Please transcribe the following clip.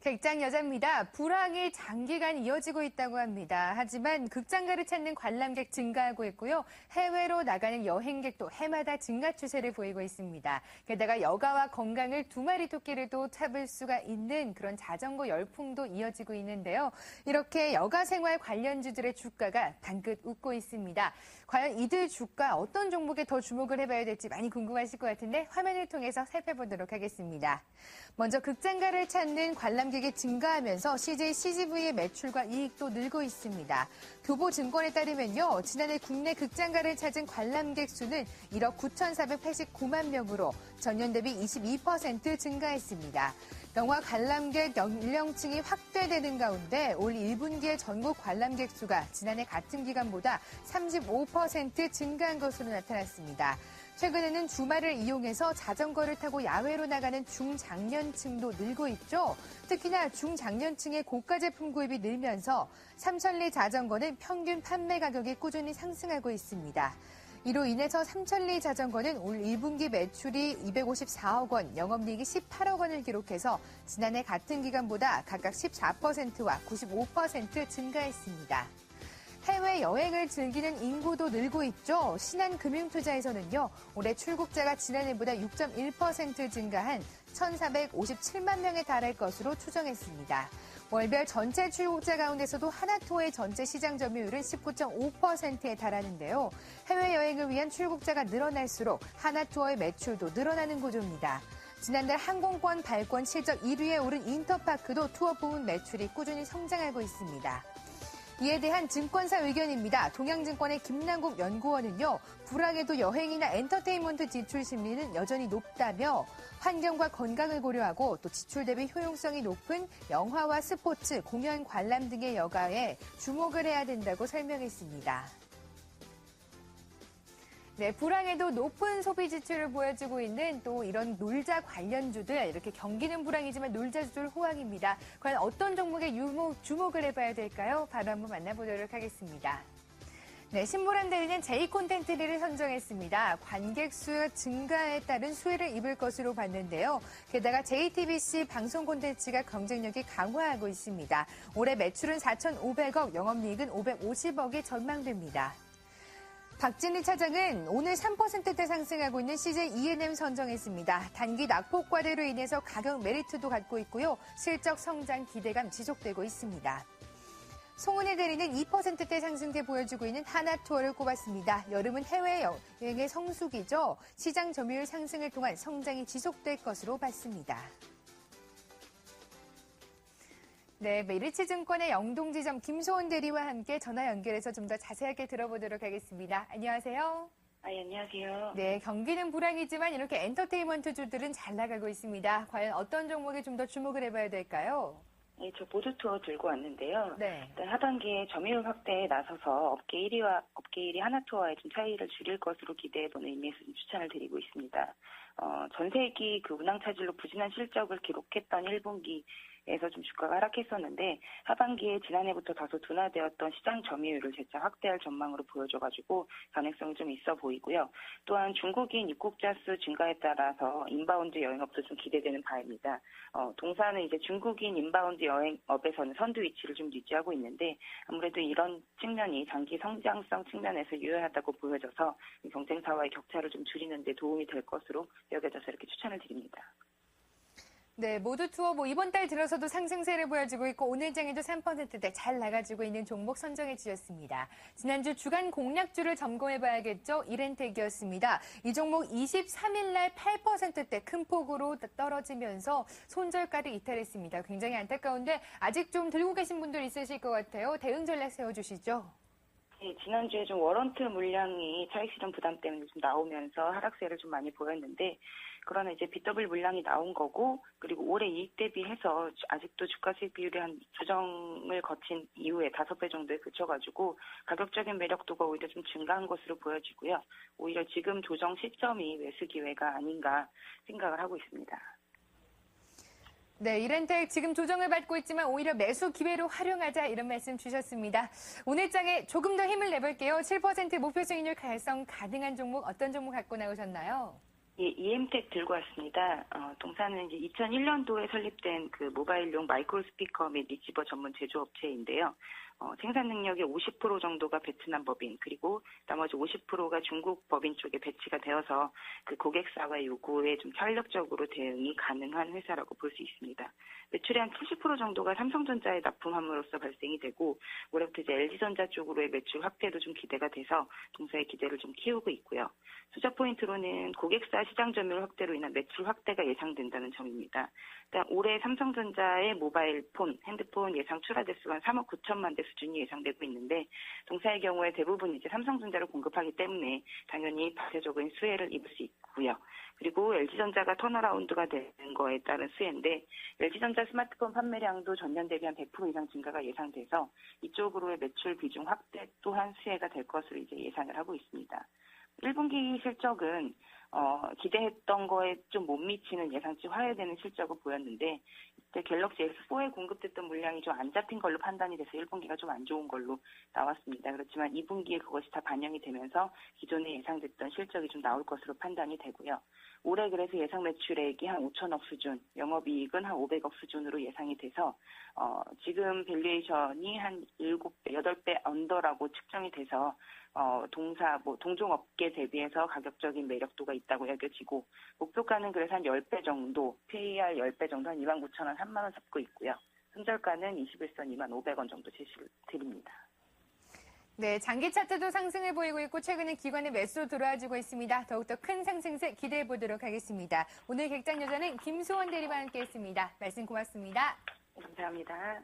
극장 여자입니다. 불황이 장기간 이어지고 있다고 합니다. 하지만 극장가를 찾는 관람객 증가하고 있고요. 해외로 나가는 여행객도 해마다 증가 추세를 보이고 있습니다. 게다가 여가와 건강을 두 마리 토끼를 또 잡을 수가 있는 그런 자전거 열풍도 이어지고 있는데요. 이렇게 여가 생활 관련주들의 주가가 단긋 웃고 있습니다. 과연 이들 주가 어떤 종목에 더 주목을 해봐야 될지 많이 궁금하실 것 같은데 화면을 통해서 살펴보도록 하겠습니다. 먼저 극장가를 찾는 관람객이 증가하면서 CJ CGV의 매출과 이익도 늘고 있습니다. 교보증권에 따르면요, 지난해 국내 극장가를 찾은 관람객 수는 1억 9,489만 명으로 전년 대비 22% 증가했습니다. 영화 관람객 연령층이 확대되는 가운데 올 1분기의 전국 관람객 수가 지난해 같은 기간보다 35% 증가한 것으로 나타났습니다. 최근에는 주말을 이용해서 자전거를 타고 야외로 나가는 중장년층도 늘고 있죠. 특히나 중장년층의 고가 제품 구입이 늘면서 삼천리 자전거는 평균 판매 가격이 꾸준히 상승하고 있습니다. 이로 인해서 삼천리 자전거는 올 1분기 매출이 254억 원, 영업이익이 18억 원을 기록해서 지난해 같은 기간보다 각각 14%와 95% 증가했습니다. 해외여행을 즐기는 인구도 늘고 있죠. 신한금융투자에서는요, 올해 출국자가 지난해보다 6.1% 증가한 1,457만 명에 달할 것으로 추정했습니다. 월별 전체 출국자 가운데서도 하나투어의 전체 시장 점유율은 19.5%에 달하는데요. 해외여행을 위한 출국자가 늘어날수록 하나투어의 매출도 늘어나는 구조입니다. 지난달 항공권 발권 실적 1위에 오른 인터파크도 투어 부문 매출이 꾸준히 성장하고 있습니다. 이에 대한 증권사 의견입니다. 동양증권의 김남국 연구원은요, 불황에도 여행이나 엔터테인먼트 지출 심리는 여전히 높다며 환경과 건강을 고려하고 또 지출 대비 효용성이 높은 영화와 스포츠, 공연 관람 등의 여가에 주목을 해야 된다고 설명했습니다. 네, 불황에도 높은 소비 지출을 보여주고 있는 또 이런 놀자 관련주들, 이렇게 경기는 불황이지만 놀자주들 호황입니다. 과연 어떤 종목에 주목을 해봐야 될까요? 바로 한번 만나보도록 하겠습니다. 네, 신보람 대리는 J콘텐츠를 선정했습니다. 관객 수 증가에 따른 수혜를 입을 것으로 봤는데요. 게다가 JTBC 방송 콘텐츠가 경쟁력이 강화하고 있습니다. 올해 매출은 4,500억, 영업이익은 550억이 전망됩니다. 박진희 차장은 오늘 3%대 상승하고 있는 CJ E&M 선정했습니다. 단기 낙폭 과대로 인해서 가격 메리트도 갖고 있고요. 실적 성장 기대감 지속되고 있습니다. 송은혜 대리는 2%대 상승세 보여주고 있는 하나투어를 꼽았습니다. 여름은 해외여행의 성수기죠. 시장 점유율 상승을 통한 성장이 지속될 것으로 봤습니다. 네, 메리츠증권의 영동지점 김소은 대리와 함께 전화 연결해서 좀 더 자세하게 들어보도록 하겠습니다. 안녕하세요. 안녕하세요. 네, 경기는 불황이지만 이렇게 엔터테인먼트주들은 잘 나가고 있습니다. 과연 어떤 종목에 좀 더 주목을 해봐야 될까요? 네, 저 보드투어 들고 왔는데요. 네. 일단 하반기에 점유율 확대에 나서서 업계 1위 하나투어의 좀 차이를 줄일 것으로 기대해보는 의미에서 좀 추천을 드리고 있습니다. 전세기 그 운항 차질로 부진한 실적을 기록했던 1분기에서 좀 주가가 하락했었는데 하반기에 지난해부터 다소 둔화되었던 시장 점유율을 재차 확대할 전망으로 보여줘가지고 가능성이 좀 있어 보이고요. 또한 중국인 입국자 수 증가에 따라서 인바운드 여행업도 좀 기대되는 바입니다. 동사는 이제 중국인 인바운드 여행업에서는 선두 위치를 좀 유지하고 있는데 아무래도 이런 측면이 장기 성장성 측면에서 유효하다고 보여져서 경쟁사와의 격차를 좀 줄이는 데 도움이 될 것으로 여겨져서 이렇게 추천을 드립니다. 네, 모두 투어 이번 달 들어서도 상승세를 보여주고 있고 오늘 장에도 3%대 잘 나가지고 있는 종목 선정해 주셨습니다. 지난주 주간 공략주를 점검해봐야겠죠. 이렌텍이었습니다. 이 종목 23일 날 8%대 큰 폭으로 떨어지면서 손절가를 이탈했습니다. 굉장히 안타까운데 아직 좀 들고 계신 분들 있으실 것 같아요. 대응 전략 세워주시죠. 네, 지난주에 좀 워런트 물량이 차익 실현 부담 때문에 좀 나오면서 하락세를 좀 많이 보였는데 그러나 이제 BW 물량이 나온 거고 그리고 올해 이익 대비해서 아직도 주가 수익 비율이 한 조정을 거친 이후에 5배 정도에 그쳐가지고 가격적인 매력도가 오히려 좀 증가한 것으로 보여지고요. 오히려 지금 조정 시점이 매수 기회가 아닌가 생각을 하고 있습니다. 네, 이렌텍 지금 조정을 받고 있지만 오히려 매수 기회로 활용하자 이런 말씀 주셨습니다. 오늘 장에 조금 더 힘을 내볼게요. 7% 목표 수익률 달성 가능한 종목 어떤 종목 갖고 나오셨나요? 예, EM텍 들고 왔습니다. 동사는 이제 2001년도에 설립된 그 모바일용 마이크로 스피커 및 리시버 전문 제조업체인데요. 생산 능력의 50% 정도가 베트남 법인, 그리고 나머지 50%가 중국 법인 쪽에 배치가 되어서 그 고객사와 요구에 좀 탄력적으로 대응이 가능한 회사라고 볼 수 있습니다. 매출의 한 70% 정도가 삼성전자에 납품함으로써 발생이 되고, 올해부터 이제 LG전자 쪽으로의 매출 확대도 좀 기대가 돼서 동사의 기대를 좀 키우고 있고요. 투자 포인트로는 고객사 시장 점유율 확대로 인한 매출 확대가 예상된다는 점입니다. 일단 올해 삼성전자의 모바일 폰, 핸드폰 예상 출하 대수가 한 3억 9천만 대 수준이 예상되고 있는데, 동사의 경우에 대부분 이제 삼성전자를 공급하기 때문에 당연히 바세적인 수혜를 입을 수 있고요. 그리고 LG전자가 턴어라운드가 되는 거에 따른 수혜인데, LG전자 스마트폰 판매량도 전년 대비 한 100% 이상 증가가 예상돼서 이쪽으로의 매출 비중 확대 또한 수혜가 될 것으로 이제 예상을 하고 있습니다. 1분기 실적은 기대했던 거에 좀 못 미치는 예상치 화해되는 실적을 보였는데, 이때 갤럭시 S4에 공급됐던 물량이 좀 안 잡힌 걸로 판단이 돼서 1분기가 좀 안 좋은 걸로 나왔습니다. 그렇지만 2분기에 그것이 다 반영이 되면서 기존에 예상됐던 실적이 좀 나올 것으로 판단이 되고요. 올해 그래서 예상 매출액이 한 5천억 수준, 영업이익은 한 500억 수준으로 예상이 돼서 지금 밸류에이션이 한 7배, 8배 언더라고 측정이 돼서 동종업계 대비해서 가격적인 매력도가 있다고 여겨지고, 목표가는 그래서 한 10배 정도, PER 10배 정도 한 29,000원, 3만 원 잡고 있고요. 손절가는 21선 2만 500원 정도 제시를 드립니다. 네, 장기 차트도 상승을 보이고 있고 최근에 기관의 매수 들어와주고 있습니다. 더욱더 큰 상승세 기대해 보도록 하겠습니다. 오늘 객장 여자는 김수원 대리와 함께했습니다. 말씀 고맙습니다. 감사합니다.